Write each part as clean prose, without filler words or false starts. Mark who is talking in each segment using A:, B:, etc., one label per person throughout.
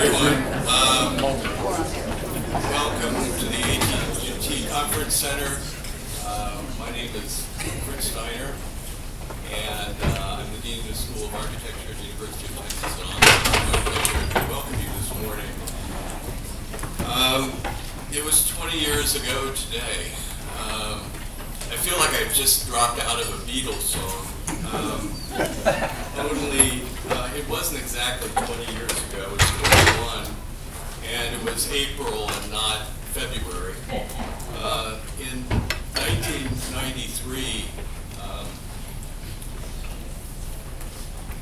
A: everyone. Welcome to the AT&T Conference Center. My name is Frederick Steiner, and I'm the Dean of the School of Architecture at the University of Texas at Austin. It's my pleasure to welcome you this morning. It was 20 years ago today. I feel like I've just dropped out of a Beatles song. Only it wasn't exactly 20 years ago. It was 21, and it was April and not February. In 1993,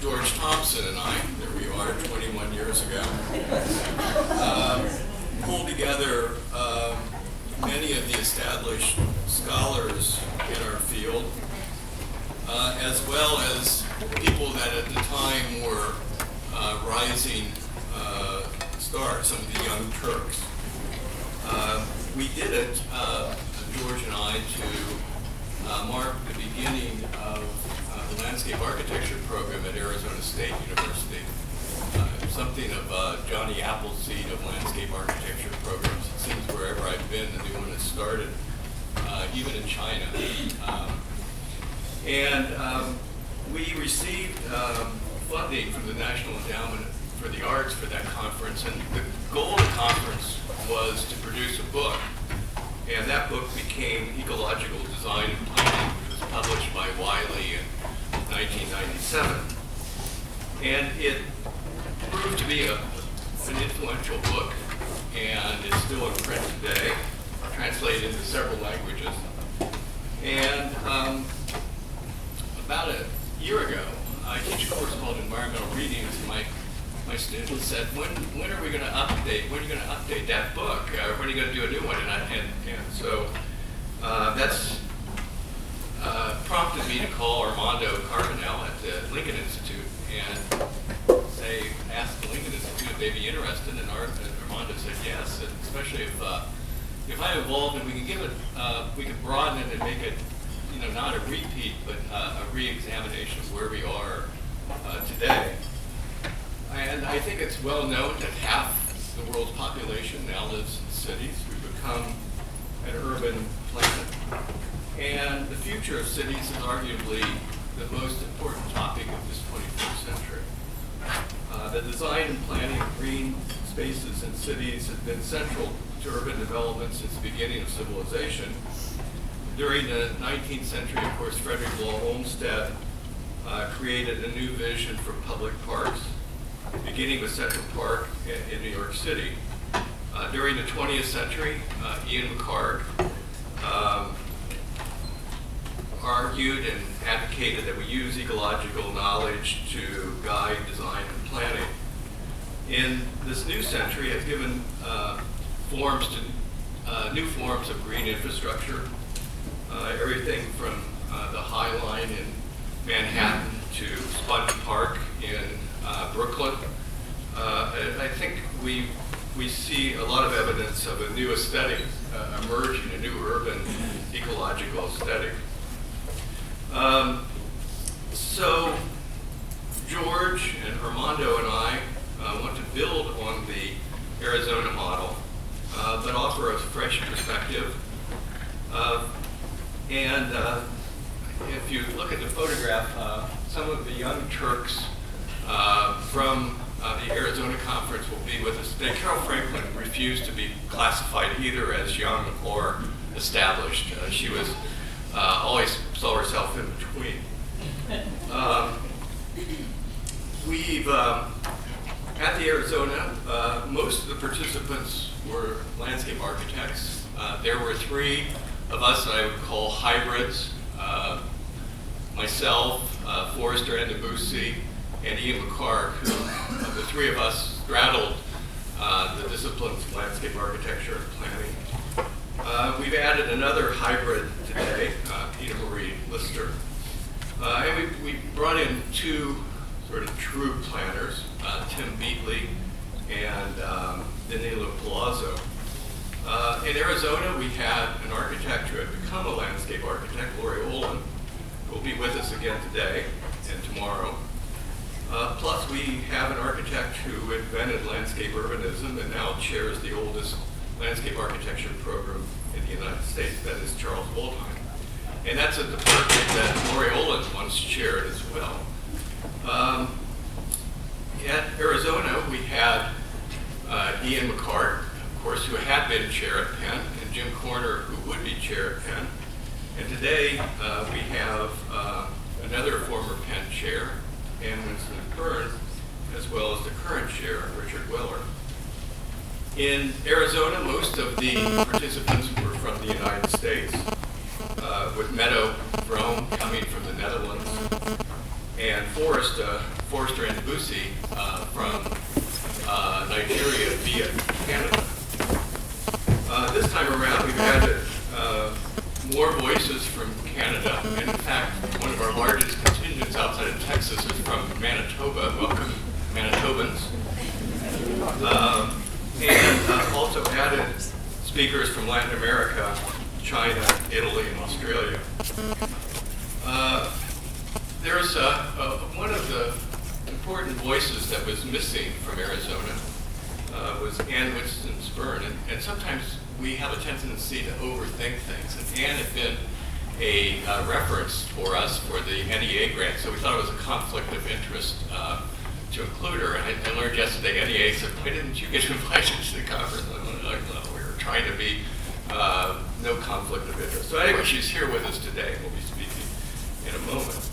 A: George Thompson and I, there we are 21 years ago, pulled together many of the established scholars in our field, as well as people that at the time were rising stars, some of the young Turks. We did it, George and I, to mark the beginning of the landscape architecture program at Arizona State University. Something of Johnny Appleseed of landscape architecture programs. It seems wherever I've been, the new one has started, even in China. We received funding from the National Endowment for the Arts for that conference, and the goal of the conference was to produce a book, and that book became Ecological Design and Planning, which was published by Wiley in 1997. And it proved to be an influential book, and it's still in print today, translated into several languages. And about a year ago, I teach a course called Environmental Readings, and my students said, when are we going to update? When are you going to update that book? When are you going to do a new one? And so that's prompted me to call Armando Carbonell at the Lincoln Institute and ask the Lincoln Institute if they'd be interested. And Armando said yes, and especially if I'm involved and we can give it, we can broaden it and make it, not a repeat, but a re-examination of where we are today. And I think it's well known that half the world's population now lives in cities. We've become an urban planet. And the future of cities is arguably the most important topic of this 21st century. The design and planning of green spaces in cities has been central to urban development since the beginning of civilization. During the 19th century, of course, Frederick Law Olmsted created a new vision for public parks, beginning with Central Park in New York City. During the 20th century, Ian McHarg argued and advocated that we use ecological knowledge to guide design and planning. In this new century, has given forms to new forms of green infrastructure, everything from the High Line in Manhattan to Sponge Park in Brooklyn. I think we see a lot of evidence of a new aesthetic emerging, a new urban ecological aesthetic. So George and Armando and I want to build on the Arizona model, but offer a fresh perspective. If you look at the photograph, some of the young Turks from the Arizona conference will be with us today. Carol Franklin refused to be classified either as young or established. She was always saw herself in between. We've at the Arizona, most of the participants were landscape architects. There were three of us that I would call hybrids. Myself, Forrester Andabusi, and Ian McHarg, who the three of us straddled the disciplines of landscape architecture and planning. We've added another hybrid today, Ina Marie Lister. And we brought in two sort of true planners, Tim Beatley and Danilo Palazzo. In Arizona, we had an architect who had become a landscape architect, Lori Olin, who will be with us again today and tomorrow. Plus, we have an architect who had invented landscape urbanism and now chairs the oldest landscape architecture program in the United States, that is Charles Waldheim. And that's a department that Laurie Olin once chaired as well. At Arizona, we had Ian McHarg, of course, who had been chair at Penn, and Jim Corner, who would be chair at Penn. And today, we have another former Penn chair, Ann Winston Byrne, as well as the current chair, Richard Weller. In Arizona, most of the participants were from the United States, with Meadow Vrome coming from the Netherlands, and Forrester and Debussy from Nigeria via Canada. This time around, we've added more voices from Canada, and in fact, one of our largest contingents outside of Texas is from Manitoba. Welcome, Manitobans. And also added speakers from Latin America, China, Italy, and Australia. There's one of the important voices that was missing from Arizona was Ann Winston Byrne, and sometimes we have a tendency to overthink things. And Ann had been a reference for us for the NEA grant, so we thought it was a conflict of interest to include her. And I learned yesterday, NEA said, why didn't you get invited to the conference? And I was like, well, we were trying to be no conflict of interest. So anyway, she's here with us today, and we'll be speaking in a moment.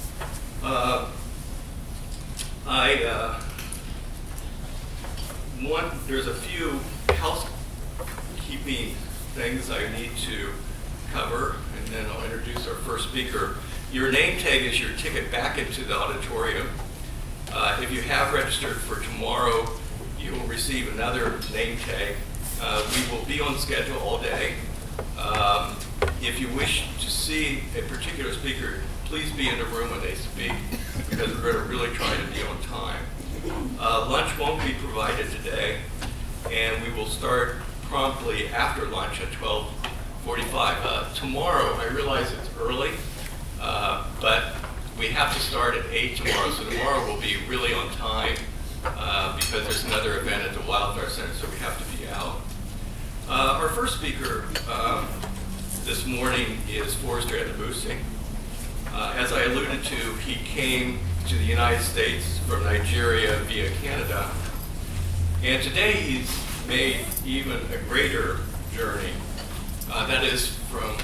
A: There's a few housekeeping things I need to cover, and then I'll introduce our first speaker. Your name tag is your ticket back into the auditorium. If you have registered for tomorrow, you will receive another name tag. We will be on schedule all day. If you wish to see a particular speaker, please be in the room when they speak, because we're going to really try to be on time. Lunch won't be provided today, and we will start promptly after lunch at 12:45. Tomorrow, I realize it's early, but we have to start at 8 tomorrow, so tomorrow we'll be really on time because there's another event at the Wildfire Center, so we have to be out. Our first speaker this morning is Forrester Debussy. As I alluded to, he came to the United States from Nigeria via Canada, and today he's made even a greater journey. That is from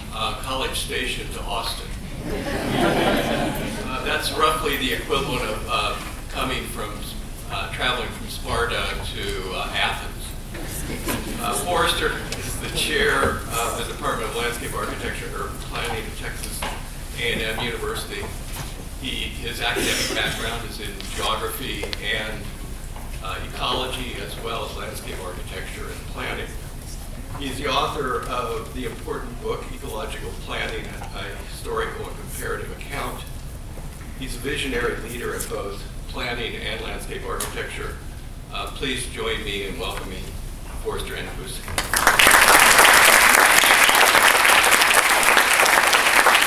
A: College Station to Austin. That's roughly the equivalent of traveling from Sparta to Athens. Forrester is the chair of the Department of Landscape Architecture and Urban Planning at Texas A&M University. His academic background is in geography and ecology, as well as landscape architecture and planning. He's the author of the important book, Ecological Planning, a historical and comparative account. He's a visionary leader in both planning and landscape architecture. Please join me in welcoming Forrester Debussy.